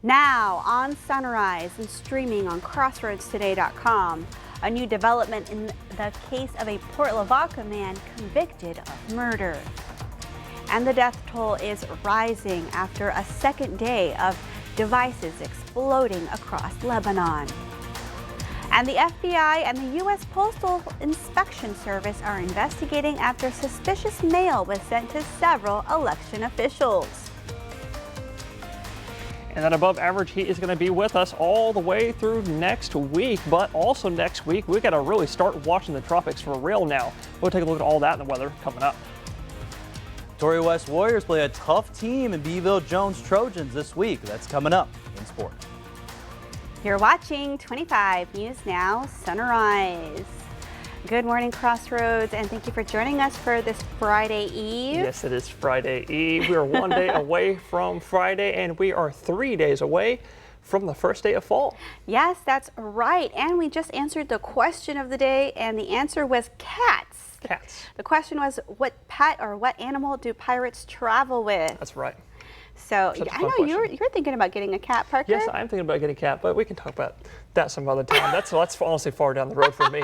Now on Sunrise and streaming on CrossroadsToday.com, a new development in the case of a Port Lavaca man convicted of murder. And the death toll is rising after a second day of devices exploding across Lebanon. And the FBI and the U.S. Postal Inspection Service are investigating after suspicious mail was sent to several election officials. And that above average heat is going to be with us all the way through next week. But also next week, we got to really start watching the tropics for real now. We'll take a look at all that in the weather coming up. Victoria West Warriors play a tough team in Beeville Jones Trojans this week. That's coming up in sport. You're watching 25 News Now Sunrise. Good morning, Crossroads, and thank you for joining us for this Friday Eve. Yes, it is Friday Eve. We are one day away from Friday, and we are 3 days away from the first day of fall. Yes, that's right. And we just answered the question of the day, and the answer was cats. Cats. The question was, what pet or what animal do pirates travel with? That's right. So I know you're thinking about getting a cat, Parker. Yes, I'm thinking about getting a cat, but we can talk about that some other time. That's honestly far down the road for me.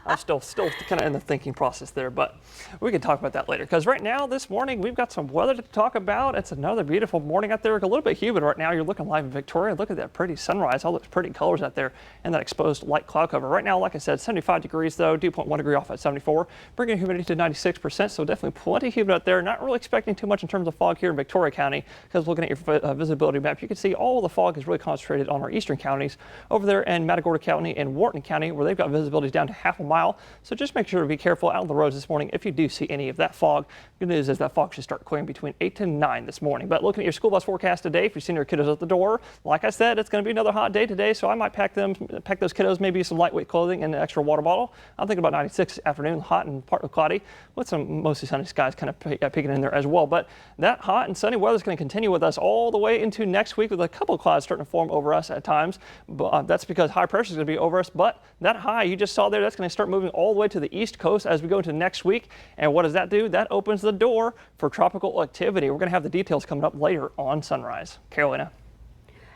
I'm still kind of in the thinking process there, but we can talk about that later. Because right now, this morning, we've got some weather to talk about. It's another beautiful morning out there. A little bit humid right now. You're looking live in Victoria. Look at that pretty sunrise, all those pretty colors out there, and that exposed light cloud cover. Right now, like I said, 75 degrees though, dew point 1 degree off at 74, bringing humidity to 96%. So definitely plenty humid out there. Not really expecting too much in terms of fog here in Victoria County, because looking at your visibility map, you can see all the fog is really concentrated on our eastern counties over there in Matagorda County and Wharton County, where they've got visibility down to half a mile. So just make sure to be careful out on the roads this morning if you do see any of that fog. Good news is that fog should start clearing between 8 to 9 this morning. But looking at your school bus forecast today, if you've seen your kiddos at the door, like I said, it's going to be another hot day today, so I might pack those kiddos maybe some lightweight clothing and an extra water bottle. I'm thinking about 96 this afternoon, hot and partly cloudy, with some mostly sunny skies kind of peeking in there as well. But that hot and sunny weather is going to continue with us all the way into next week, with a couple of clouds starting to form over us at times. But that's because high pressure is going to be over us. But that high you just saw there, that's going to start moving all the way to the east coast as we go into next week. And what does that do? That opens the door for tropical activity. We're going to have the details coming up later on Sunrise. Carolina.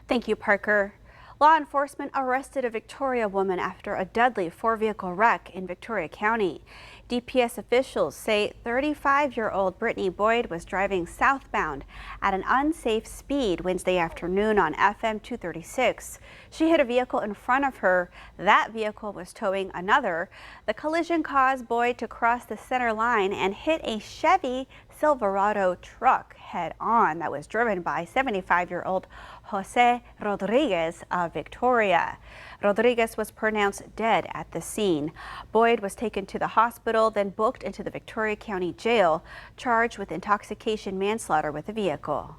Thank you, Parker. Law enforcement arrested a Victoria woman after a deadly four-vehicle wreck in Victoria County. DPS officials say 35-year-old Brittany Boyd was driving southbound at an unsafe speed Wednesday afternoon on FM 236. She hit a vehicle in front of her. That vehicle was towing another. The collision caused Boyd to cross the center line and hit a Chevy Silverado truck head-on that was driven by 75-year-old Jose Rodriguez of Victoria. Rodriguez was pronounced dead at the scene. Boyd was taken to the hospital, then booked into the Victoria County Jail, charged with intoxication manslaughter with the vehicle.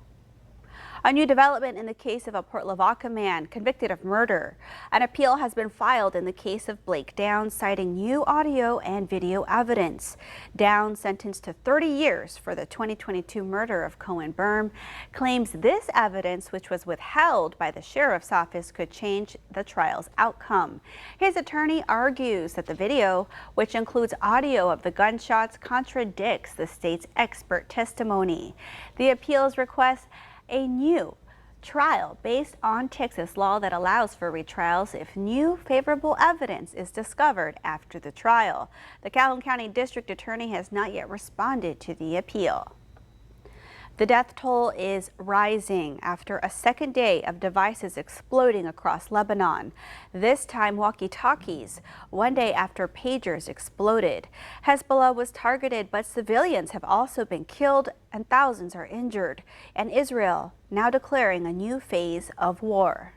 A new development in the case of a Port Lavaca man convicted of murder. An appeal has been filed in the case of Blake Downs, citing new audio and video evidence. Downs, sentenced to 30 years for the 2022 murder of Cohen Berm, claims this evidence, which was withheld by the sheriff's office, could change the trial's outcome. His attorney argues that the video, which includes audio of the gunshots, contradicts the state's expert testimony. The appeals request a new trial based on Texas law that allows for retrials if new favorable evidence is discovered after the trial. The Calhoun County District Attorney has not yet responded to the appeal. The death toll is rising after a second day of devices exploding across Lebanon. This time walkie-talkies, one day after pagers exploded. Hezbollah was targeted, but civilians have also been killed and thousands are injured. And Israel now declaring a new phase of war.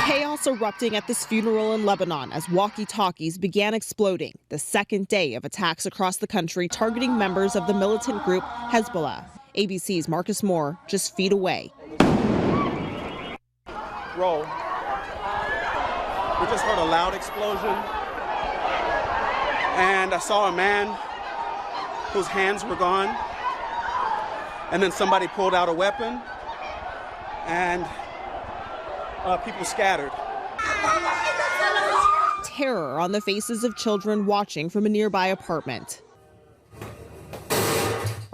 Chaos erupting at this funeral in Lebanon as walkie-talkies began exploding, the second day of attacks across the country targeting members of the militant group Hezbollah. ABC's Marcus Moore just feet away. Roll. We just heard a loud explosion, and I saw a man whose hands were gone, and then somebody pulled out a weapon, and people scattered. Terror on the faces of children watching from a nearby apartment.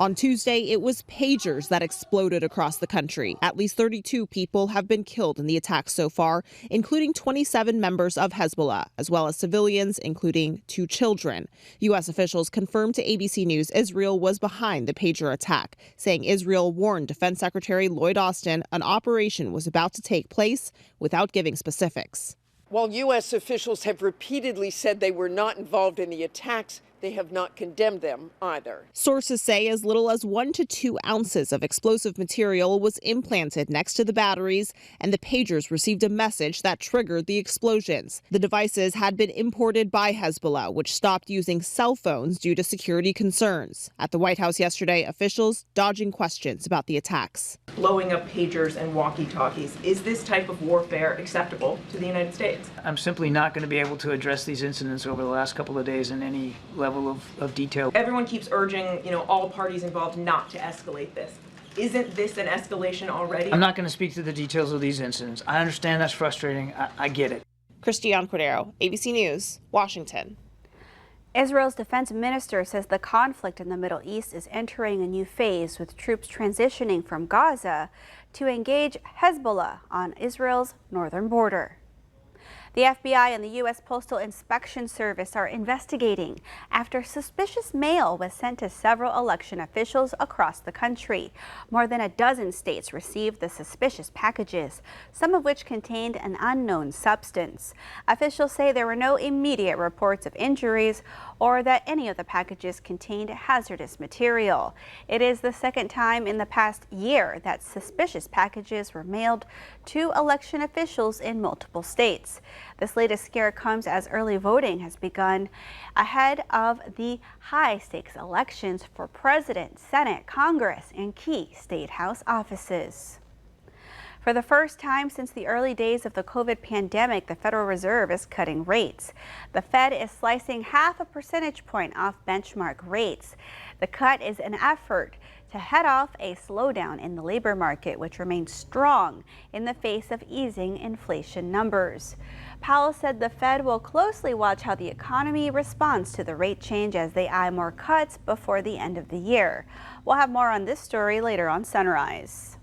On Tuesday, it was pagers that exploded across the country. At least 32 people have been killed in the attacks so far, including 27 members of Hezbollah, as well as civilians, including 2 children. U.S. officials confirmed to ABC News Israel was behind the pager attack, saying Israel warned Defense Secretary Lloyd Austin an operation was about to take place without giving specifics. While U.S. officials have repeatedly said they were not involved in the attacks, they have not condemned them either. Sources say as little as 1 to 2 ounces of explosive material was implanted next to the batteries, and the pagers received a message that triggered the explosions. The devices had been imported by Hezbollah, which stopped using cell phones due to security concerns. At the White House yesterday, officials dodging questions about the attacks. Blowing up pagers and walkie-talkies. Is this type of warfare acceptable to the United States? I'm simply not going to be able to address these incidents over the last couple of days in any level of detail. Everyone keeps urging, all parties involved not to escalate this. Isn't this an escalation already? I'm not going to speak to the details of these incidents. I understand that's frustrating. I get it. Christiane Cordero, ABC News, Washington. Israel's defense minister says the conflict in the Middle East is entering a new phase, with troops transitioning from Gaza to engage Hezbollah on Israel's northern border. The FBI and the U.S. Postal Inspection Service are investigating after suspicious mail was sent to several election officials across the country. More than a dozen states received the suspicious packages, some of which contained an unknown substance. Officials say there were no immediate reports of injuries or that any of the packages contained hazardous material. It is the second time in the past year that suspicious packages were mailed to election officials in multiple states. This latest scare comes as early voting has begun ahead of the high-stakes elections for President, Senate, Congress, and key state house offices. For the first time since the early days of the COVID pandemic, the Federal Reserve is cutting rates. The Fed is slicing half a percentage point off benchmark rates. The cut is an effort to head off a slowdown in the labor market, which remains strong in the face of easing inflation numbers. Powell said the Fed will closely watch how the economy responds to the rate change as they eye more cuts before the end of the year. We'll have more on this story later on Sunrise.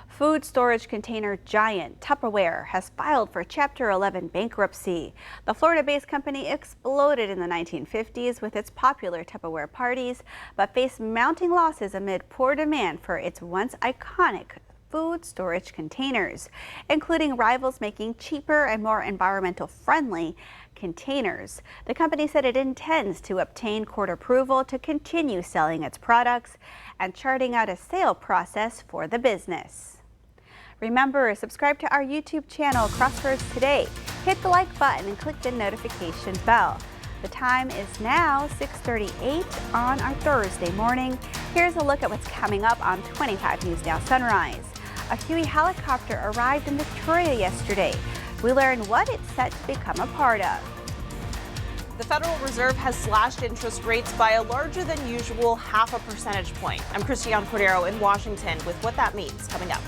Food storage container giant Tupperware has filed for Chapter 11 bankruptcy. The Florida-based company exploded in the 1950s with its popular Tupperware parties, but faced mounting losses amid poor demand for its once iconic food storage containers, including rivals making cheaper and more environmental friendly containers. The company said it intends to obtain court approval to continue selling its products and charting out a sale process for the business. Remember, subscribe to our YouTube channel, Crossroads Today. Hit the like button and click the notification bell. The time is now 6:38 on our Thursday morning. Here's a look at what's coming up on 25 News Now Sunrise. A Huey helicopter arrived in Victoria yesterday. We learn what it's set to become a part of. The Federal Reserve has slashed interest rates by a larger than usual half a percentage point. I'm Christiane Cordero in Washington with what that means coming up.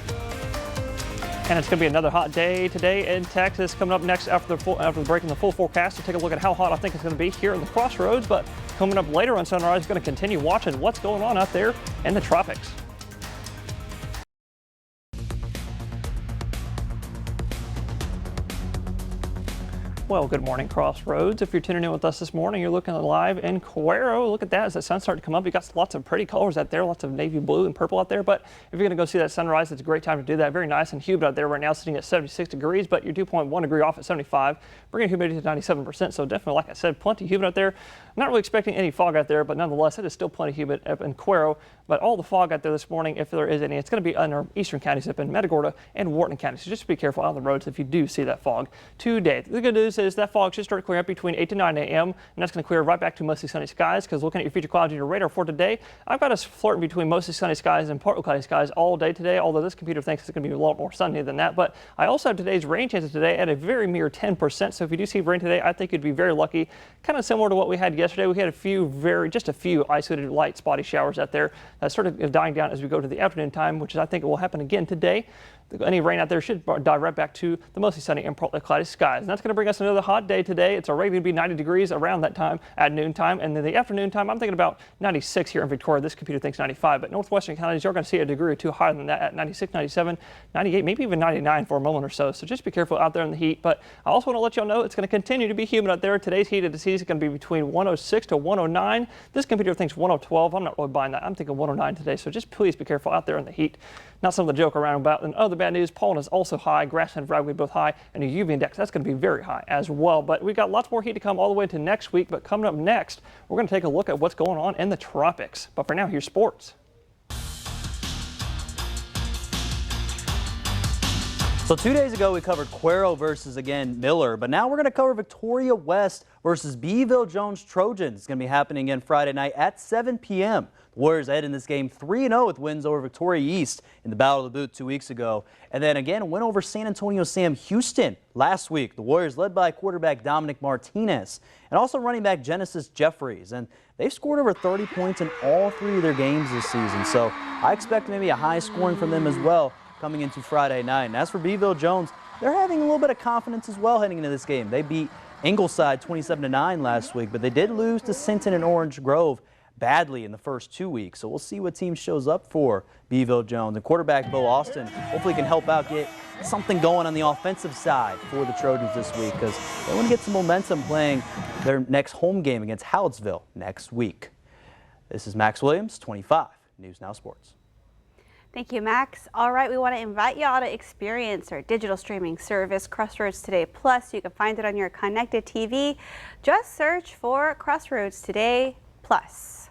And it's going to be another hot day today in Texas. Coming up next after the break in the full forecast to take a look at how hot I think it's going to be here in the Crossroads. But coming up later on Sunrise, we're going to continue watching what's going on out there in the tropics. Well, good morning, Crossroads. If you're tuning in with us this morning, you're looking live in Cuero. Look at that as the sun's starting to come up. You got lots of pretty colors out there, lots of navy blue and purple out there. But if you're going to go see that sunrise, it's a great time to do that. Very nice and humid out there right now, sitting at 76 degrees, but you're 2.1 degree off at 75, bringing humidity to 97%. So definitely, like I said, plenty humid out there. I'm not really expecting any fog out there, but nonetheless, it is still plenty humid up in Cuero. But all the fog out there this morning, if there is any, it's going to be in our eastern counties up in Matagorda and Wharton County. So just be careful on the roads if you do see that fog today. The good news is that fog should start clearing up between 8 to 9 a.m. and that's going to clear right back to mostly sunny skies, because looking at your future clouds on your radar for today, I've got us flirting between mostly sunny skies and partly cloudy skies all day today, although this computer thinks it's going to be a lot more sunny than that. But I also have today's rain chances today at a very mere 10%. So if you do see rain today, I think you'd be very lucky. Kind of similar to what we had yesterday. We had just a few isolated light spotty showers out there sort of dying down as we go to the afternoon time, which is, I think, will happen again today. Any rain out there should die right back to the mostly sunny and partly cloudy skies. And that's going to bring us another hot day today. It's already going to be 90 degrees around that time at noontime. And then the afternoon time, I'm thinking about 96 here in Victoria. This computer thinks 95. But northwestern counties, you're going to see a degree or two higher than that at 96, 97, 98, maybe even 99 for a moment or so. So just be careful out there in the heat. But I also want to let y'all know it's going to continue to be humid out there. Today's heat of the season is going to be between 106 to 109. This computer thinks 112. I'm not really buying that. I'm thinking 109 today. So just please be careful out there in the heat. Not something to joke around about. And other bad news, pollen is also high. Grassland and ragweed both high. And your UV index, that's going to be very high as well. But we've got lots more heat to come all the way to next week. But coming up next, we're going to take a look at what's going on in the tropics. But for now, here's sports. So 2 days ago, we covered Cuero versus, again, Miller. But now we're going to cover Victoria West versus Beeville Jones Trojans. It's going to be happening again Friday night at 7 p.m. The Warriors head in this game 3-0 with wins over Victoria East in the Battle of the Boot 2 weeks ago. And then again, a win over San Antonio Sam Houston last week. The Warriors led by quarterback Dominic Martinez and also running back Genesis Jeffries. And they've scored over 30 points in all 3 of their games this season. So I expect maybe a high scoring from them as well coming into Friday night. And as for Beeville Jones, they're having a little bit of confidence as well heading into this game. They beat Ingleside 27-9 last week, but they did lose to Sinton and Orange Grove badly in the first 2 weeks. So we'll see what team shows up for Beeville Jones. And quarterback Bo Austin hopefully can help out get something going on the offensive side for the Trojans this week, because they want to get some momentum playing their next home game against Hallettsville next week. This is Max Williams, 25 News Now Sports. Thank you, Max. All right, we want to invite y'all to experience our digital streaming service, Crossroads Today Plus. You can find it on your connected TV. Just search for Crossroads Today Plus.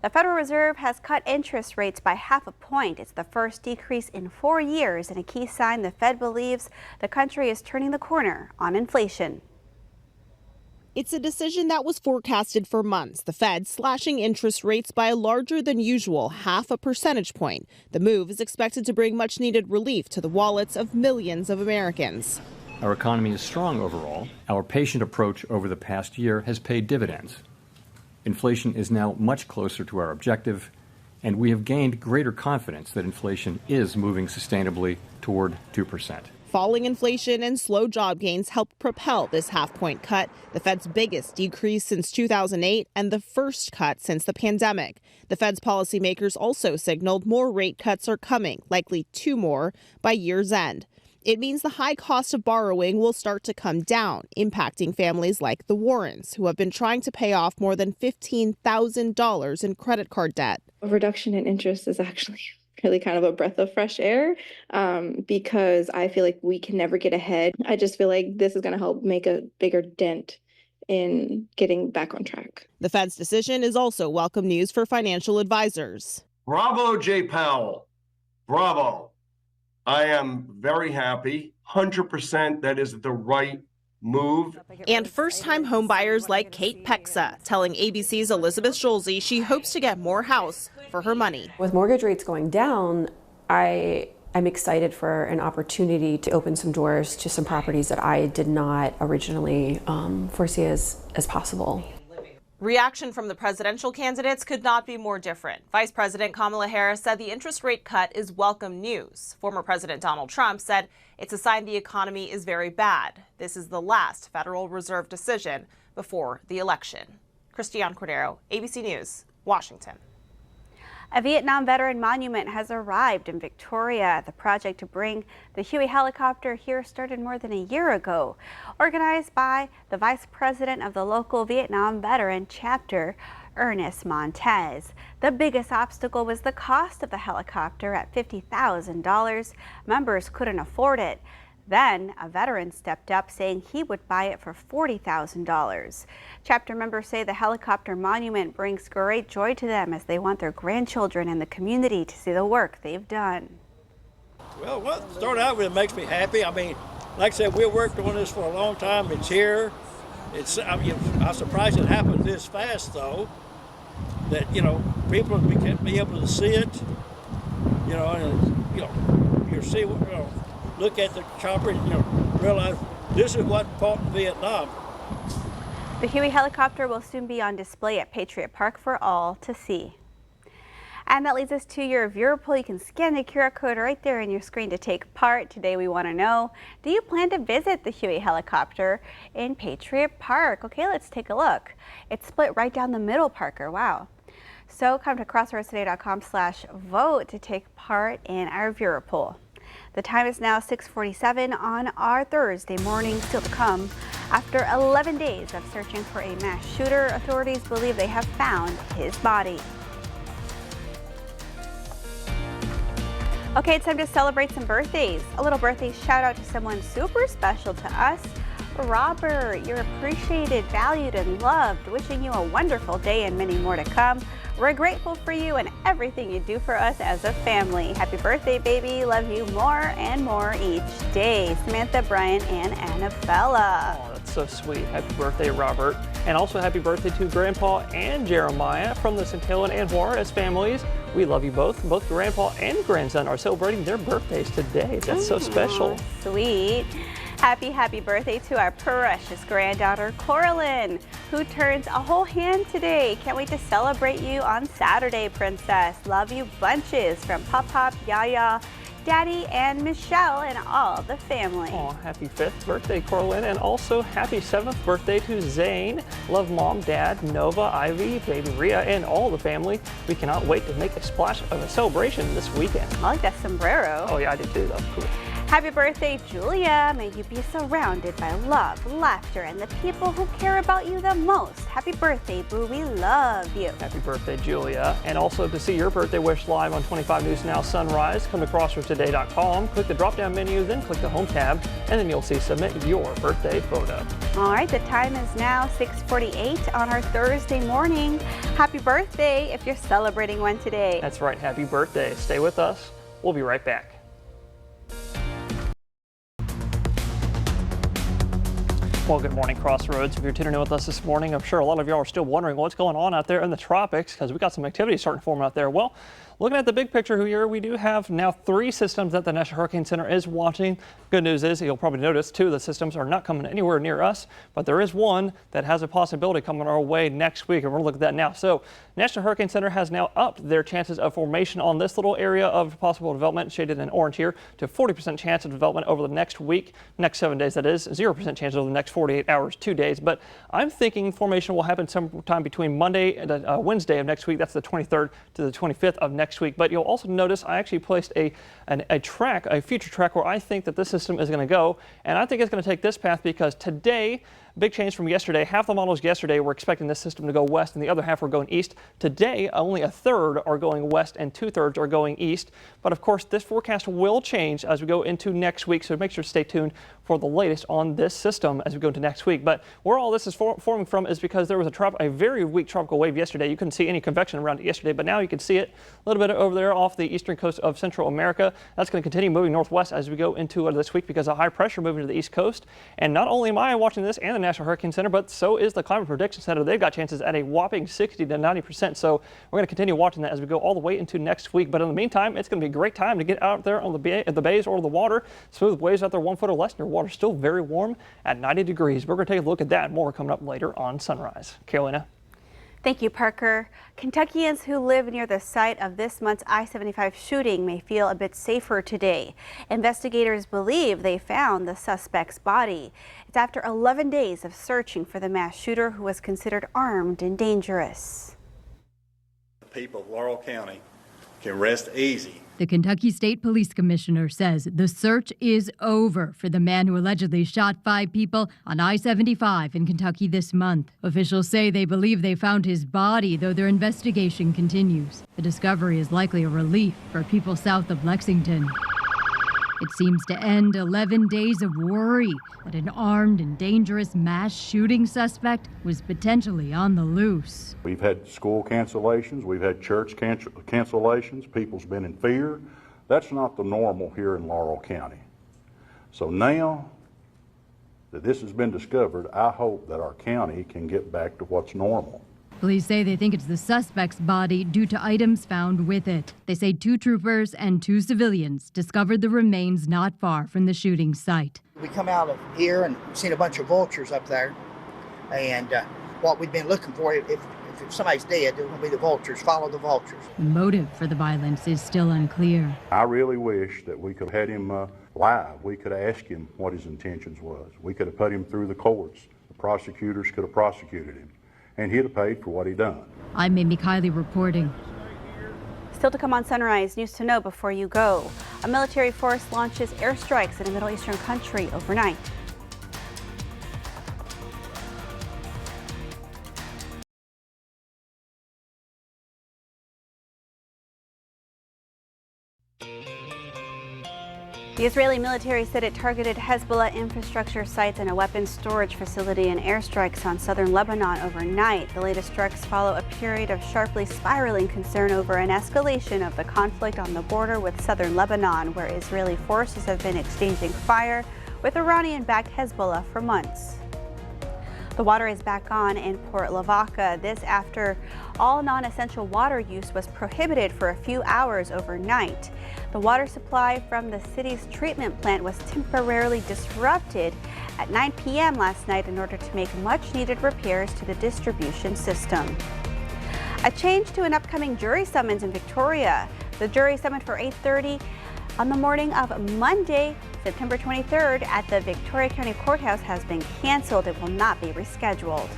The Federal Reserve has cut interest rates by ½ a point. It's the first decrease in 4 years and a key sign the Fed believes the country is turning the corner on inflation. It's a decision that was forecasted for months, the Fed slashing interest rates by a larger than usual ½ a percentage point. The move is expected to bring much needed relief to the wallets of millions of Americans. Our economy is strong overall. Our patient approach over the past year has paid dividends. Inflation is now much closer to our objective, and we have gained greater confidence that inflation is moving sustainably toward 2%. Falling inflation and slow job gains helped propel this ½ cut, the Fed's biggest decrease since 2008 and the first cut since the pandemic. The Fed's policymakers also signaled more rate cuts are coming, likely 2 more, by year's end. It means the high cost of borrowing will start to come down, impacting families like the Warrens, who have been trying to pay off more than $15,000 in credit card debt. A reduction in interest is actually really kind of a breath of fresh air, because I feel like we can never get ahead. I just feel like this is going to help make a bigger dent in getting back on track. The Fed's decision is also welcome news for financial advisors. Bravo, Jay Powell. Bravo. I am very happy. 100% that is the right move. And first-time homebuyers like Kate Pexa telling ABC's Elizabeth Schulze she hopes to get more house for her money. With mortgage rates going down, I'm excited for an opportunity to open some doors to some properties that I did not originally foresee as possible. Reaction from the presidential candidates could not be more different. Vice President Kamala Harris said the interest rate cut is welcome news. Former President Donald Trump said it's a sign the economy is very bad. This is the last Federal Reserve decision before the election. Christiane Cordero, ABC News, Washington. A Vietnam veteran monument has arrived in Victoria. The project to bring the Huey helicopter here started more than a year ago. Organized by the vice president of the local Vietnam veteran chapter, Ernest Montez. The biggest obstacle was the cost of the helicopter at $50,000. Members couldn't afford it. Then a veteran stepped up saying he would buy it for $40,000. Chapter members say the helicopter monument brings great joy to them as they want their grandchildren and the community to see the work they've done. Well, what started out with it makes me happy. I mean, like I said, we worked on this for a long time. It's here. I'm surprised it happened this fast, though. That people can be able to see it. You see what look at the chopper and realize this is what fought in Vietnam. The Huey helicopter will soon be on display at Patriot Park for all to see. And that leads us to your viewer poll. You can scan the QR code right there on your screen to take part. Today we want to know, do you plan to visit the Huey helicopter in Patriot Park? Okay, let's take a look. It's split right down the middle, Parker. Wow. So come to crossroadstoday.com/vote to take part in our viewer poll. The time is now 6:47 on our Thursday morning. Still to come, after 11 days of searching for a mass shooter, authorities believe they have found his body. Okay, it's time to celebrate some birthdays. A little birthday shout out to someone super special to us. Robert, you're appreciated, valued, and loved. Wishing you a wonderful day and many more to come. We're grateful for you and everything you do for us as a family. Happy birthday, baby. Love you more and more each day. Samantha, Brian, and Annabella. Oh, that's so sweet. Happy birthday, Robert. And also happy birthday to Grandpa and Jeremiah from the Centilla and Juarez families. We love you both. Both Grandpa and grandson are celebrating their birthdays today. That's so special. Sweet. Happy birthday to our precious granddaughter, Coraline, who turns a whole hand today. Can't wait to celebrate you on Saturday, Princess. Love you bunches from Pop, Yaya, Daddy, and Michelle, and all the family. Oh, happy 5th birthday, Coraline, and also happy 7th birthday to Zane. Love Mom, Dad, Nova, Ivy, baby Rhea, and all the family. We cannot wait to make a splash of a celebration this weekend. I like that sombrero. Oh yeah, I did too, though. Cool. Happy birthday, Julia. May you be surrounded by love, laughter, and the people who care about you the most. Happy birthday, Boo. We love you. Happy birthday, Julia. And also to see your birthday wish live on 25 News Now Sunrise, come to crossroadstoday.com, click the drop-down menu, then click the home tab, and then you'll see submit your birthday photo. All right, the time is now 6:48 on our Thursday morning. Happy birthday if you're celebrating one today. That's right. Happy birthday. Stay with us. We'll be right back. Well, good morning, Crossroads. If you're tuning in with us this morning, I'm sure a lot of y'all are still wondering what's going on out there in the tropics because we got some activity starting to form out there. Well, looking at the big picture here, we do have now 3 systems that the National Hurricane Center is watching. Good news is you'll probably notice 2 of the systems are not coming anywhere near us, but there is one that has a possibility coming our way next week, and we're going to look at that now. So, National Hurricane Center has now upped their chances of formation on this little area of possible development, shaded in orange here, to 40% chance of development over the next week, next 7 days that is, 0% chance over the next 48 hours, 2 days. But I'm thinking formation will happen sometime between Monday and Wednesday of next week. That's the 23rd to the 25th of next week. But you'll also notice I actually placed a future track where I think that this system is going to go, and I think it's going to take this path because today, big change from yesterday. Half the models yesterday were expecting this system to go west and the other half were going east. Today, only a third are going west and 2/3 are going east. But of course, this forecast will change as we go into next week. So make sure to stay tuned for the latest on this system as we go into next week. But where all this is forming from is because there was a very weak tropical wave yesterday. You couldn't see any convection around it yesterday, but now you can see it a little bit over there off the eastern coast of Central America. That's going to continue moving northwest as we go into this week because of high pressure moving to the east coast. And not only am I watching this and the National Hurricane Center, but so is the Climate Prediction Center. They've got chances at a whopping 60 to 90%. So we're going to continue watching that as we go all the way into next week. But in the meantime, it's going to be a great time to get out there on the bays or the water. Smooth waves out there 1 foot or less, and your water's still very warm at 90 degrees. We're going to take a look at that and more coming up later on Sunrise. Carolina. Thank you, Parker. Kentuckians who live near the site of this month's I-75 shooting may feel a bit safer today. Investigators believe they found the suspect's body. It's after 11 days of searching for the mass shooter who was considered armed and dangerous. The people of Laurel County can rest easy. The Kentucky State Police Commissioner says the search is over for the man who allegedly shot 5 people on I-75 in Kentucky this month. Officials say they believe they found his body, though their investigation continues. The discovery is likely a relief for people south of Lexington. It seems to end 11 days of worry that an armed and dangerous mass shooting suspect was potentially on the loose. We've had school cancellations, we've had church cancellations, people's been in fear. That's not the normal here in Laurel County. So now that this has been discovered, I hope that our county can get back to what's normal. Police say they think it's the suspect's body due to items found with it. They say 2 troopers and 2 civilians discovered the remains not far from the shooting site. We come out of here and seen a bunch of vultures up there, and what we'd been looking for, if if somebody's dead, they're going to be the vultures. Follow the vultures. The motive for the violence is still unclear. I really wish that we could have had him live. We could have asked him what his intentions was. We could have put him through the courts. The prosecutors could have prosecuted him, and he'd have paid for what he done. I'm Amy Kiley reporting. Still to come on Sunrise, news to know before you go. A military force launches airstrikes in a Middle Eastern country overnight. The Israeli military said it targeted Hezbollah infrastructure sites and a weapons storage facility in airstrikes on southern Lebanon overnight. The latest strikes follow a period of sharply spiraling concern over an escalation of the conflict on the border with southern Lebanon, where Israeli forces have been exchanging fire with Iranian-backed Hezbollah for months. The water is back on in Port Lavaca. This after all non-essential water use was prohibited for a few hours overnight. The water supply from the city's treatment plant was temporarily disrupted at 9 p.m. last night in order to make much-needed repairs to the distribution system. A change to an upcoming jury summons in Victoria. The jury summoned for 8:30 on the morning of Monday, September 23rd at the Victoria County Courthouse has been canceled. It will not be rescheduled.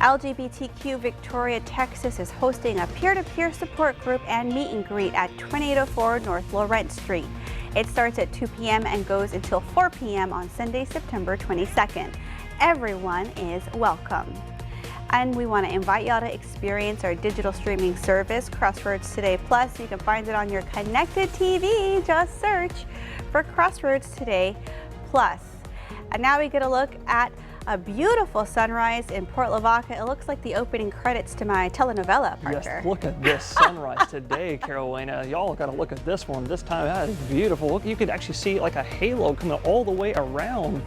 LGBTQ Victoria, Texas is hosting a peer-to-peer support group and meet and greet at 2804 North Lawrence Street. It starts at 2 p.m. and goes until 4 p.m. on Sunday, September 22nd. Everyone is welcome. And we want to invite y'all to experience our digital streaming service, Crossroads Today Plus. You can find it on your connected TV. Just search for Crossroads Today Plus. And now we get a look at a beautiful sunrise in Port Lavaca. It looks like the opening credits to my telenovela, Parker. Yes, look at this sunrise today, Carolina. Y'all got to look at this one this time. That is beautiful. Look, you could actually see like a halo coming all the way around.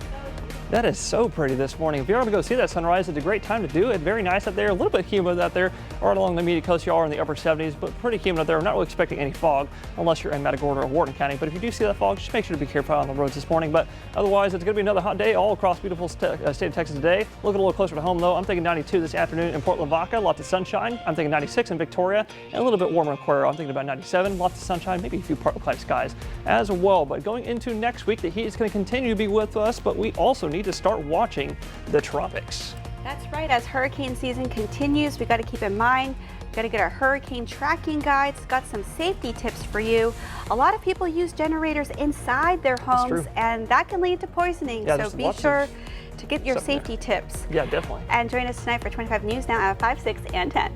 That is so pretty this morning. If you're able to go see that sunrise, it's a great time to do it. Very nice up there. A little bit humid out there, right along the immediate coast. You are in the upper 70s, but pretty humid out there. We're not really expecting any fog unless you're in Matagorda or Wharton County. But if you do see that fog, just make sure to be careful on the roads this morning. But otherwise, it's going to be another hot day all across beautiful state of Texas today. Looking a little closer to home, though. I'm thinking 92 this afternoon in Port Lavaca. Lots of sunshine. I'm thinking 96 in Victoria, and a little bit warmer in Cuero. I'm thinking about 97. Lots of sunshine, maybe a few partly cloudy skies as well. But going into next week, the heat is going to continue to be with us, but we also need to start watching the tropics. That's right. As hurricane season continues, we got to keep in mind, we got to get our hurricane tracking guides. Got some safety tips for you. A lot of people use generators inside their homes, and that can lead to poisoning. Yeah, so be sure to get your safety tips. Yeah, definitely. And join us tonight for 25 News Now at 5, 6, and 10.